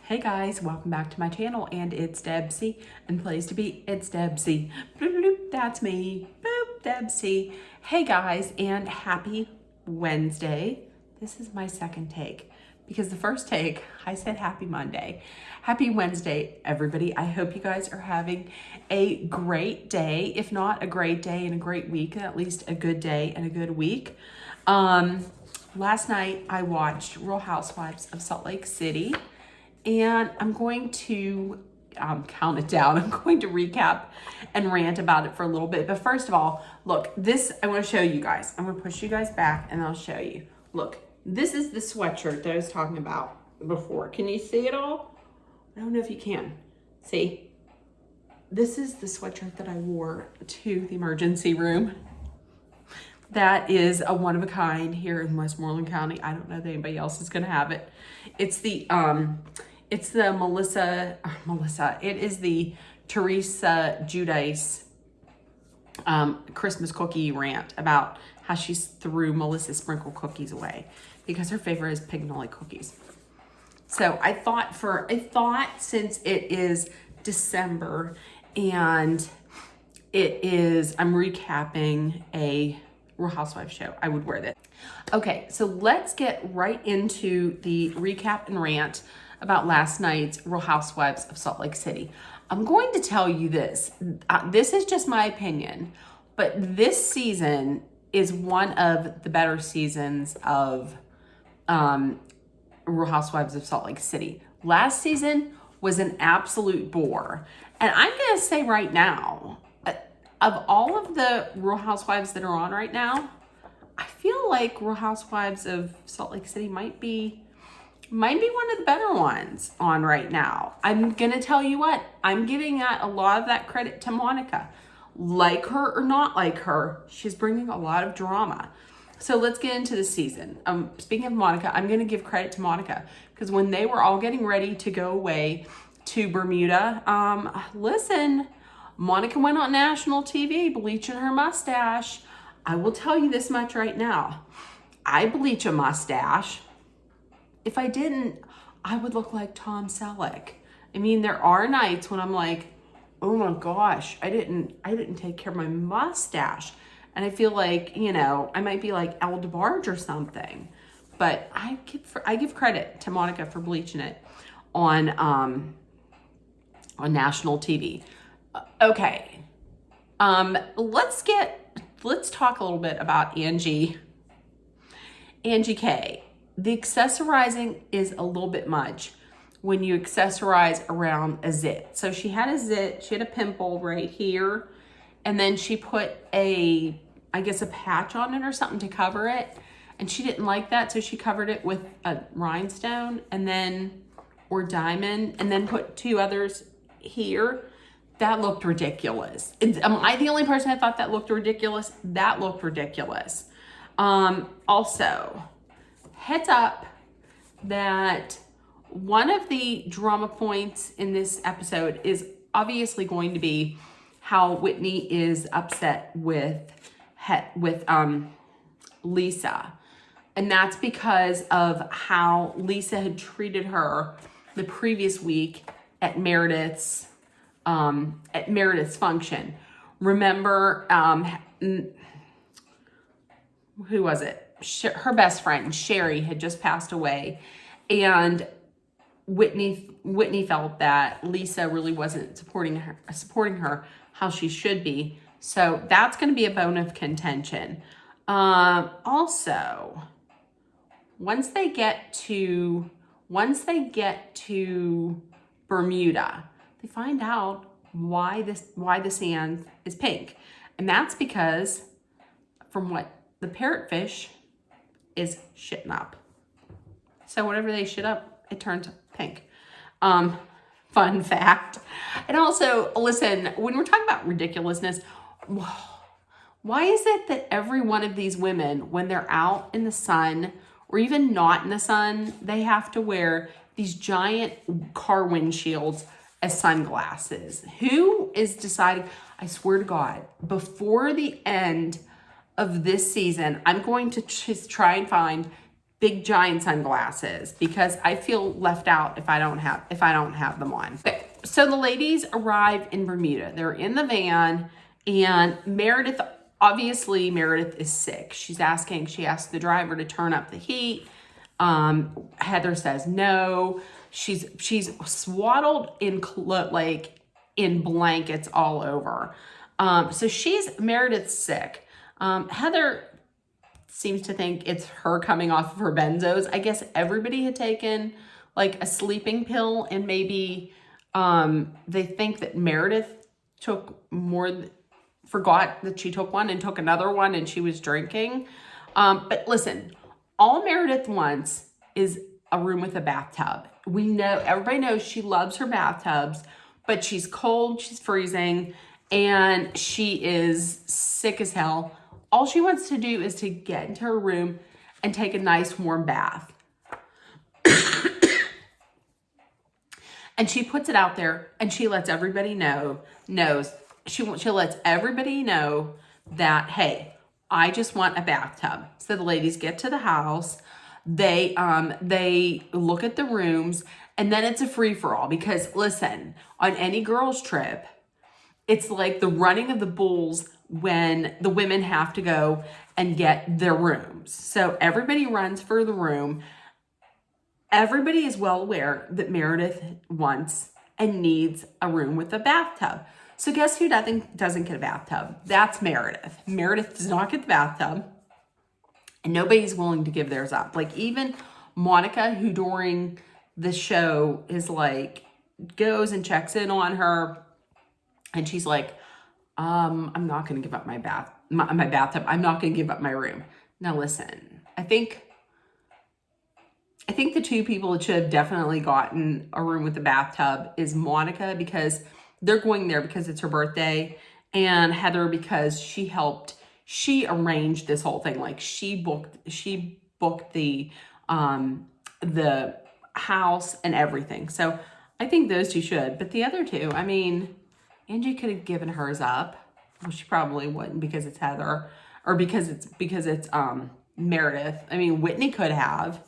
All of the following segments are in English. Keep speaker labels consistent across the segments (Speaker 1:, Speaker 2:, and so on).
Speaker 1: Hey guys, welcome back to my channel, and it's Debsy, and place to be, it's Debsy. Bloop, bloop, that's me. Boop, Debsy. Hey guys, and happy Wednesday. This is my second take, because the first take, I said happy Monday. Happy Wednesday, everybody. I hope you guys are having a great day, if not a great day and a great week, at least a good day and a good week. Last night, I watched Real Housewives of Salt Lake City. And I'm going to count it down. I'm going to recap and rant about it for a little bit. But first of all, look, this, I want to show you guys. I'm going to push you guys back and I'll show you. Look, this is the sweatshirt that I was talking about before. Can you see it all? I don't know if you can. See? This is the sweatshirt that I wore to the emergency room. That is a one of a kind here in Westmoreland County. I don't know that anybody else is going to have it. It's the Melissa, it is the Teresa Giudice Christmas cookie rant about how she threw Melissa's sprinkle cookies away because her favorite is Pignoli cookies. So I thought since it is December and I'm recapping a Real Housewives show, I would wear this. Okay, so let's get right into the recap and rant about last night's Real Housewives of Salt Lake City. I'm going to tell you this. This is just my opinion, but this season is one of the better seasons of Real Housewives of Salt Lake City. Last season was an absolute bore. And I'm going to say right now, of all of the Real Housewives that are on right now, I feel like Real Housewives of Salt Lake City might be one of the better ones on right now. I'm gonna tell you what, I'm giving a lot of that credit to Monica. Like her or not like her, she's bringing a lot of drama. So let's get into the season. Speaking of Monica, I'm gonna give credit to Monica because when they were all getting ready to go away to Bermuda, listen, Monica went on national TV bleaching her mustache. I will tell you this much right now. I bleach a mustache. If I didn't, I would look like Tom Selleck. I mean, there are nights when I'm like, oh my gosh, I didn't take care of my mustache. And I feel like, I might be like El DeBarge or something. But I give credit to Monica for bleaching it on national TV. Okay. Let's talk a little bit about Angie K. The accessorizing is a little bit much when you accessorize around a zit. So she had a zit, she had a pimple right here, and then she put a patch on it or something to cover it, and she didn't like that, so she covered it with a rhinestone or diamond, and then put two others here. That looked ridiculous. Am I the only person that thought that looked ridiculous? That looked ridiculous. Also, heads up that one of the drama points in this episode is obviously going to be how Whitney is upset with Lisa. And that's because of how Lisa had treated her the previous week at Meredith's function. Remember, who was it? Her best friend, Sherry, had just passed away. And Whitney felt that Lisa really wasn't supporting her how she should be. So that's going to be a bone of contention. Also, once they get to Bermuda, they find out why the sand is pink. And that's because from what the parrotfish is shitting up. So whatever they shit up, it turns pink. Fun fact. And also, listen, when we're talking about ridiculousness, why is it that every one of these women, when they're out in the sun or even not in the sun, they have to wear these giant car windshields as sunglasses? Who is deciding? I swear to God, before the end of this season, I'm going to just try and find big giant sunglasses because I feel left out if I don't have them on. Okay, so the ladies arrive in Bermuda. They're in the van, and Meredith is sick. She asks the driver to turn up the heat. Heather says no. She's swaddled in in blankets all over. So Meredith's sick. Heather seems to think it's her coming off of her benzos. I guess everybody had taken like a sleeping pill, and maybe they think that Meredith forgot that she took one and took another one, and she was drinking. But listen, all Meredith wants is a room with a bathtub. Everybody knows she loves her bathtubs, but she's cold, she's freezing, and she is sick as hell. All she wants to do is to get into her room and take a nice warm bath. And she puts it out there, and she lets everybody know that, hey, I just want a bathtub. So the ladies get to the house, they look at the rooms, and then it's a free-for-all because, listen, on any girls' trip, it's like the running of the bulls when the women have to go and get their rooms. So everybody runs for the room. Everybody is well aware that Meredith wants and needs a room with a bathtub. So guess who doesn't get a bathtub? That's Meredith. Meredith does not get the bathtub, and nobody's willing to give theirs up. Like even Monica, who during the show is like, goes and checks in on her, and she's like, I'm not going to give up my bathtub. I'm not going to give up my room. Now listen, I think the two people that should have definitely gotten a room with a bathtub is Monica, because they're going there because it's her birthday, and Heather because she arranged this whole thing. Like she booked the house and everything. So I think those two should, but the other two, I mean, Angie could have given hers up. Well, she probably wouldn't because it's Heather, or because it's Meredith. I mean, Whitney could have,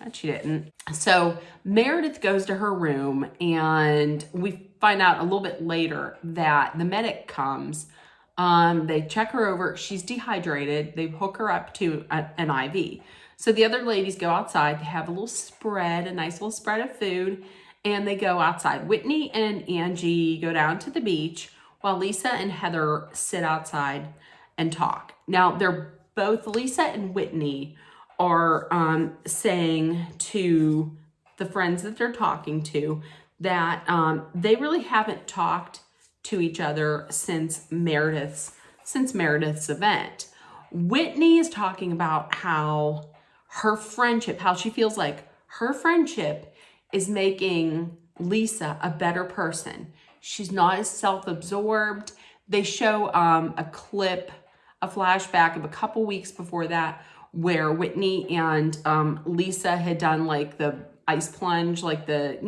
Speaker 1: but she didn't. So Meredith goes to her room, and we find out a little bit later that the medic comes. They check her over. She's dehydrated. They hook her up to an IV. So the other ladies go outside to have a nice little spread of food, and they go outside. Whitney and Angie go down to the beach while Lisa and Heather sit outside and talk. Now, Lisa and Whitney are saying to the friends that they're talking to that they really haven't talked to each other since Meredith's event. Whitney is talking about how she feels like her friendship is making Lisa a better person. She's not as self-absorbed. They show a flashback of a couple weeks before that where Whitney and Lisa had done like the ice plunge, like the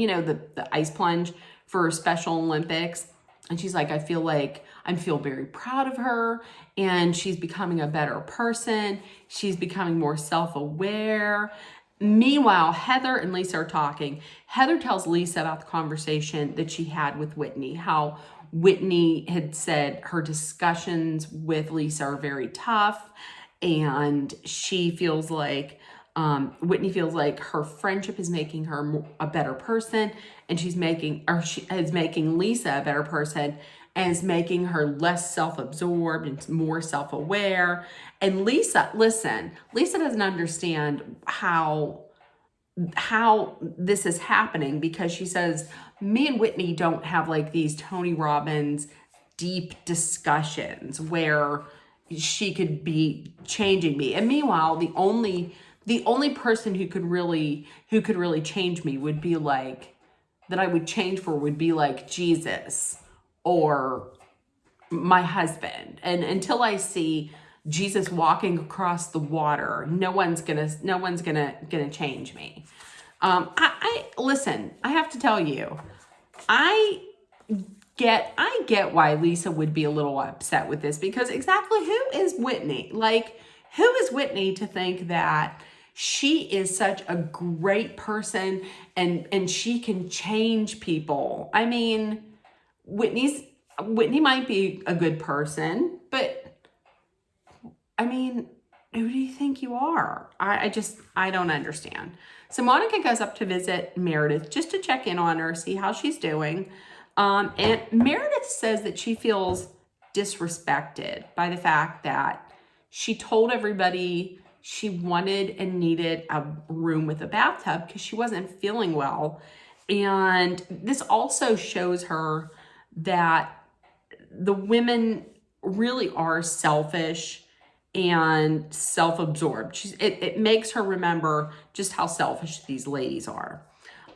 Speaker 1: ice plunge for Special Olympics. And she's like, I feel very proud of her, and she's becoming a better person. She's becoming more self-aware. Meanwhile, Heather and Lisa are talking. Heather tells Lisa about the conversation that she had with Whitney, how Whitney had said her discussions with Lisa are very tough, and she feels like Whitney feels like her friendship is making her a better person, and she is making Lisa a better person, and is making her less self-absorbed and more self-aware. And Lisa doesn't understand how this is happening, because she says, me and Whitney don't have like these Tony Robbins deep discussions where she could be changing me. And meanwhile, the only person who could really change me would be like, that I would change for would be like Jesus or my husband. And until I see Jesus walking across the water, no one's gonna change me. Listen, I have to tell you, I get why Lisa would be a little upset with this, because exactly who is Whitney? Like, who is Whitney to think that She is such a great person, and she can change people. I mean, Whitney might be a good person, but I mean, who do you think you are? I don't understand. So Monica goes up to visit Meredith just to check in on her, see how she's doing. And Meredith says that she feels disrespected by the fact that she told everybody she wanted and needed a room with a bathtub because she wasn't feeling well. And this also shows her that the women really are selfish and self-absorbed. It makes her remember just how selfish these ladies are.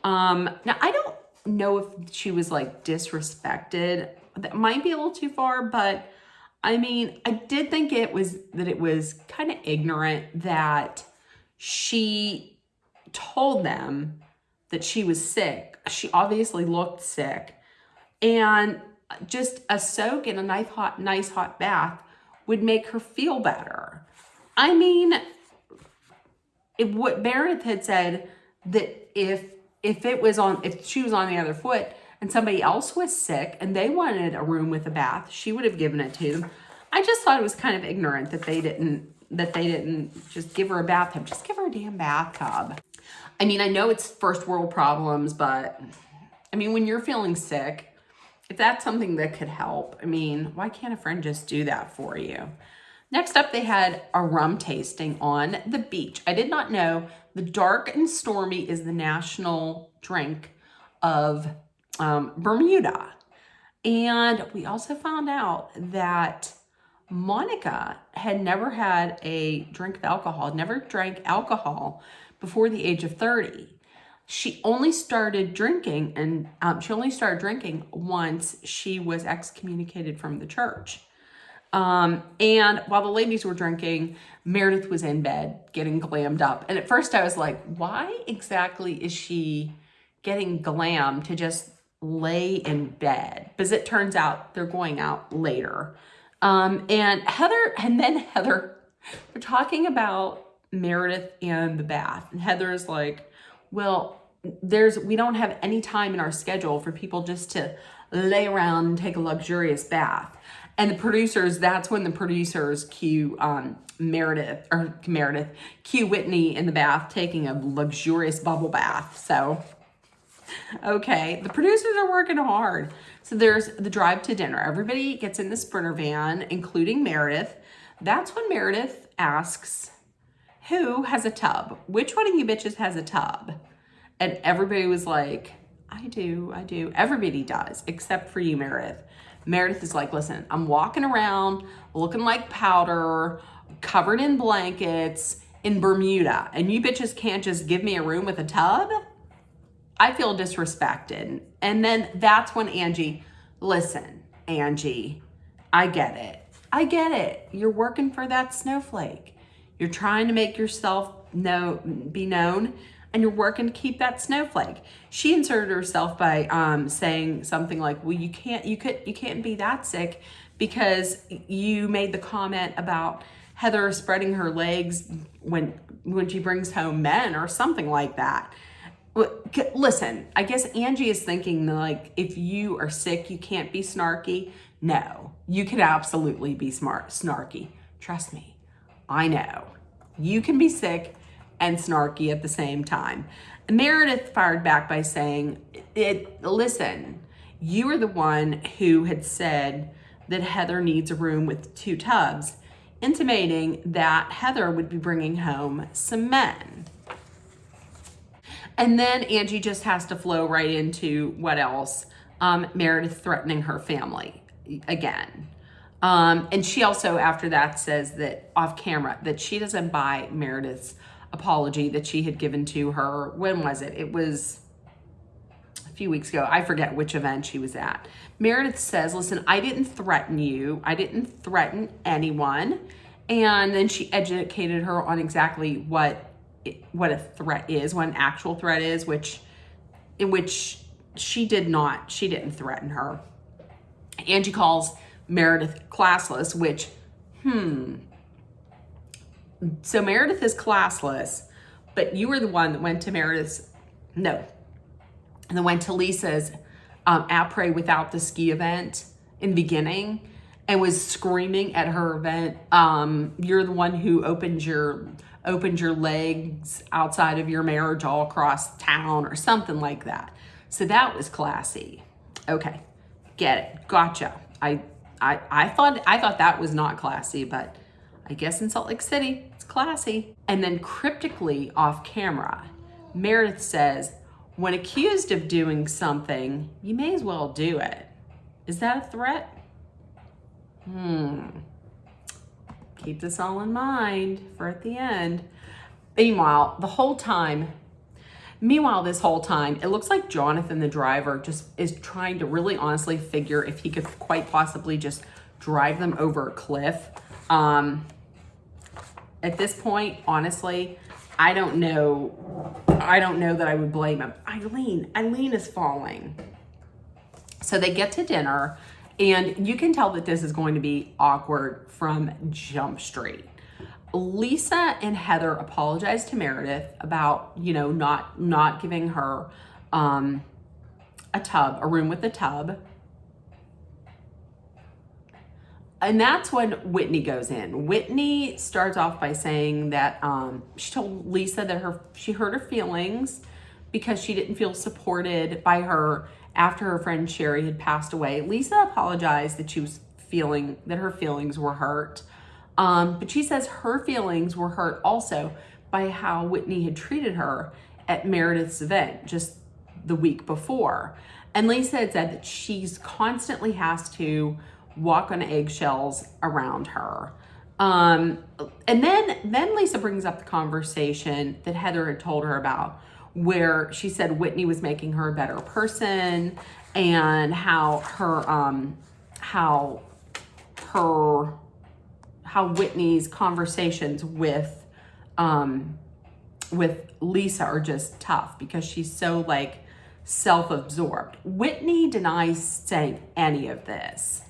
Speaker 1: Now, I don't know if she was like disrespected. That might be a little too far, but I mean, I did think it was kind of ignorant that she told them that she was sick. She obviously looked sick, and just a soak in a nice hot bath would make her feel better. I mean, what Meredith had said that if she was on the other foot and somebody else was sick and they wanted a room with a bath, she would have given it to them. I just thought it was kind of ignorant that they didn't just give her a bathtub. Just give her a damn bathtub. I mean, I know it's first world problems, but I mean, when you're feeling sick, if that's something that could help, I mean, why can't a friend just do that for you? Next up, they had a rum tasting on the beach. I did not know the dark and stormy is the national drink of Bermuda. And we also found out that Monica had never had a drink of alcohol, never drank alcohol before the age of 30. She only started drinking, and once she was excommunicated from the church. And while the ladies were drinking, Meredith was in bed getting glammed up. And at first I was like, why exactly is she getting glam to just lay in bed? Because it turns out they're going out later. And Heather, we're talking about Meredith and the bath. And Heather's like, well, we don't have any time in our schedule for people just to lay around and take a luxurious bath. And that's when the producers cue cue Whitney in the bath taking a luxurious bubble bath. So, okay, the producers are working hard. So there's the drive to dinner. Everybody gets in the Sprinter van, including Meredith. That's when Meredith asks, who has a tub? Which one of you bitches has a tub? And everybody was like, I do. Everybody does, except for you, Meredith. Meredith is like, listen, I'm walking around looking like powder, covered in blankets in Bermuda, and you bitches can't just give me a room with a tub? I feel disrespected. And then that's when Angie, listen, Angie, I get it. You're working for that snowflake. You're trying to make yourself be known, and you're working to keep that snowflake. She inserted herself by saying something like, well, you can't be that sick because you made the comment about Heather spreading her legs when she brings home men or something like that. Listen, I guess Angie is thinking like, if you are sick, you can't be snarky. No, you can absolutely be snarky. Trust me, I know. You can be sick and snarky at the same time. Meredith fired back by saying, listen, you are the one who had said that Heather needs a room with 2 tubs, intimating that Heather would be bringing home some men. And then Angie just has to flow right into what else? Meredith threatening her family again. And she also, after that, says that off camera, that she doesn't buy Meredith's apology that she had given to her. When was it? It was a few weeks ago. I forget which event she was at. Meredith says, listen, I didn't threaten you. I didn't threaten anyone. And then she educated her on exactly what a threat is, what an actual threat is, in which she didn't threaten her. Angie calls Meredith classless, which, so Meredith is classless, but you were the one that went to Meredith's, no, and then went to Lisa's après without the ski event in the beginning and was screaming at her event. You're the one who opened your legs outside of your marriage all across town or something like that. So that was classy. Okay, get it, gotcha. I thought that was not classy, but I guess in Salt Lake City, it's classy. And then cryptically off camera, Meredith says, when accused of doing something, you may as well do it. Is that a threat? Keep this all in mind for at the end. Meanwhile, this whole time, it looks like Jonathan, the driver, just is trying to really honestly figure if he could quite possibly just drive them over a cliff. At this point, honestly, I don't know that I would blame him. Eileen is falling. So they get to dinner, and you can tell that this is going to be awkward from Jump Street. Lisa and Heather apologized to Meredith about, not giving her a room with a tub. And that's when Whitney goes in. Whitney starts off by saying that she told Lisa that she hurt her feelings because she didn't feel supported by her after her friend Sherry had passed away. Lisa apologized that her feelings were hurt. But she says her feelings were hurt also by how Whitney had treated her at Meredith's event just the week before. And Lisa had said that she's constantly has to walk on eggshells around her. And then Lisa brings up the conversation that Heather had told her about, where she said Whitney was making her a better person, and how Whitney's conversations with Lisa are just tough because she's so self-absorbed. Whitney denies saying any of this.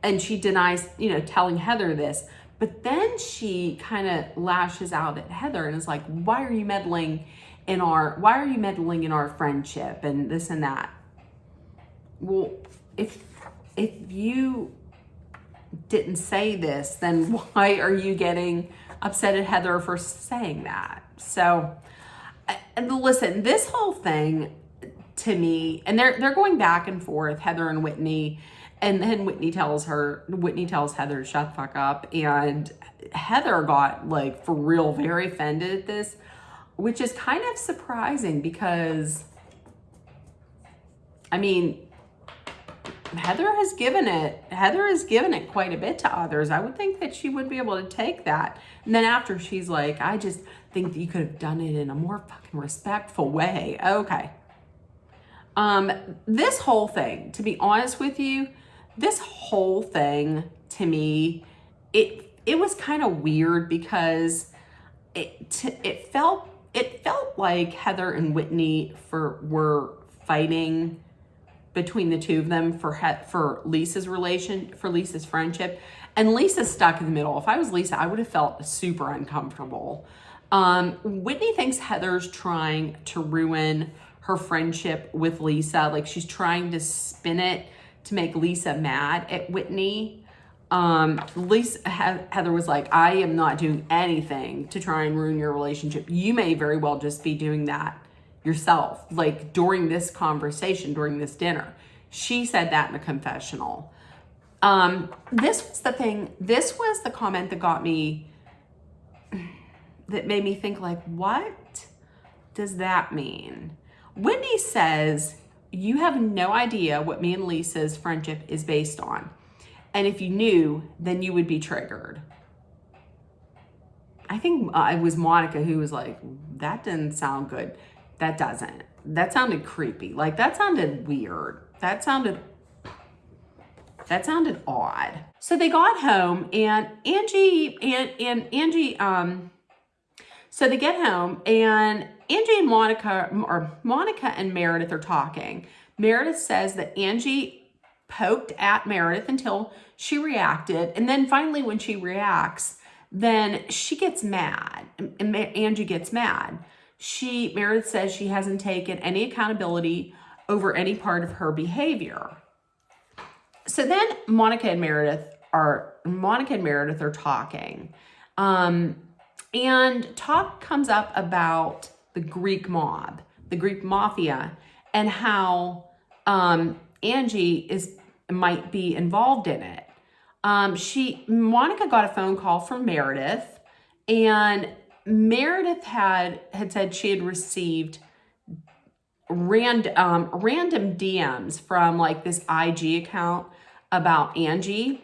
Speaker 1: And she denies, telling Heather this, but then she kind of lashes out at Heather and is like, why are you meddling in our friendship and this and that? Well, if you didn't say this, then why are you getting upset at Heather for saying that? So, and listen, this whole thing to me, and they're going back and forth, Heather and Whitney, and then Whitney tells Heather to shut the fuck up, and Heather got for real very offended at this, which is kind of surprising because Heather has given it quite a bit to others. I would think that she would be able to take that. And then after she's like, I just think that you could have done it in a more fucking respectful way. Okay. This whole thing, to be honest with you, to me, it was kind of weird because it felt like Heather and Whitney were fighting between the two of them for Lisa's friendship, and Lisa's stuck in the middle. If I was Lisa, I would have felt super uncomfortable. Whitney thinks Heather's trying to ruin her friendship with Lisa. She's trying to spin it to make Lisa mad at Whitney. Heather was like, I am not doing anything to try and ruin your relationship. You may very well just be doing that yourself. During this conversation, during this dinner, she said that in a confessional. This was the comment that made me think, what does that mean? Whitney says, you have no idea what me and Lisa's friendship is based on. And if you knew, then you would be triggered. I think it was Monica who was like, that didn't sound good. That doesn't. That sounded creepy. That sounded weird. That sounded odd. So they got home, and so they get home, and Angie and Monica and Meredith are talking. Meredith says that Angie poked at Meredith until she reacted. And then finally when she reacts, then she gets mad, and Angie gets mad. Meredith says she hasn't taken any accountability over any part of her behavior. So then Monica and Meredith are talking. And talk comes up about the Greek mob, the Greek mafia, and how Angie might be involved in it. Monica got a phone call from Meredith, and Meredith had said she had received random DMs from like this IG account about Angie,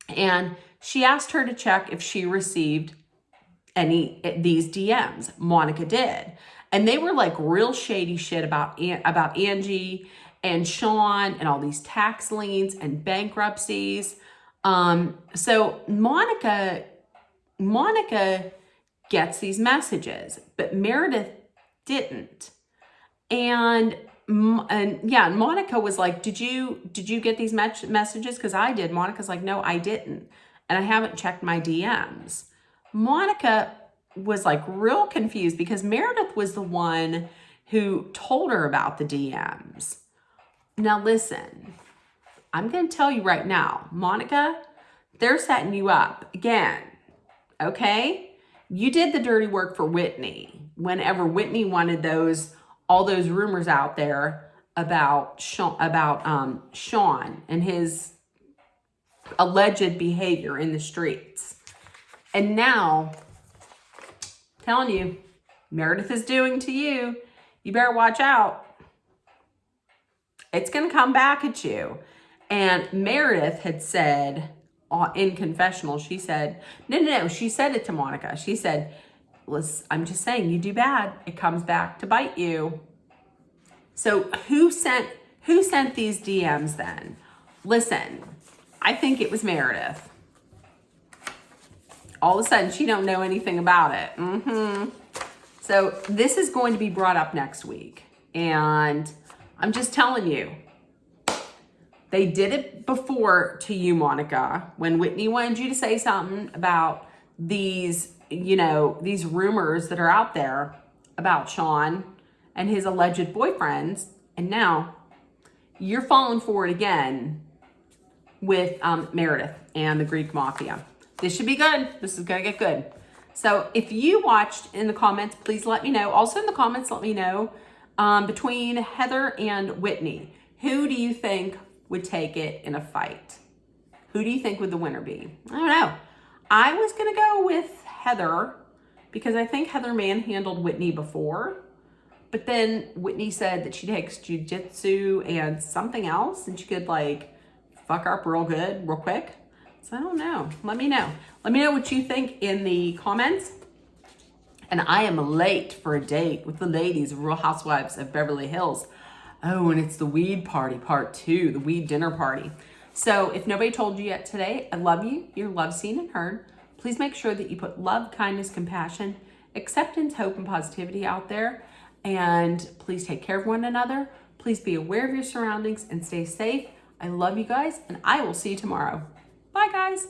Speaker 1: and she asked her to check if she received these DMs. Monica did, and they were like real shady shit about Angie and Sean and all these tax liens and bankruptcies. So Monica gets these messages, but Meredith didn't. And Monica was like, did you get these messages? Because I did. Monica's like, no, I didn't. And I haven't checked my DMs. Monica was like real confused because Meredith was the one who told her about the DMs. Now listen, I'm going to tell you right now, Monica, they're setting you up again, okay? You did the dirty work for Whitney whenever Whitney wanted all those rumors out there about Sean and his alleged behavior in the streets. And now, I'm telling you, Meredith is doing to you. You better watch out. It's going to come back at you. And Meredith had said in confessional, she said, no, she said it to Monica. She said, listen, I'm just saying, you do bad, it comes back to bite you. So who sent these DMs then? Listen, I think it was Meredith. All of a sudden, she don't know anything about it. So this is going to be brought up next week. And I'm just telling you, they did it before to you, Monica, when Whitney wanted you to say something about these, these rumors that are out there about Sean and his alleged boyfriends. And now you're falling for it again with Meredith and the Greek mafia. This should be good. This is going to get good. So if you watched in the comments, please let me know. Also in the comments, let me know between Heather and Whitney, who do you think would take it in a fight? Who do you think would the winner be? I don't know. I was going to go with Heather because I think Heather manhandled Whitney before. But then Whitney said that she takes jujitsu and something else, and she could like fuck her up real quick. So I don't know. Let me know. Let me know what you think in the comments. And I am late for a date with the ladies of Real Housewives of Beverly Hills. Oh, and it's the weed party, part 2, the weed dinner party. So if nobody told you yet today, I love you. You're loved, seen, and heard. Please make sure that you put love, kindness, compassion, acceptance, hope, and positivity out there. And please take care of one another. Please be aware of your surroundings and stay safe. I love you guys, and I will see you tomorrow. Bye, guys.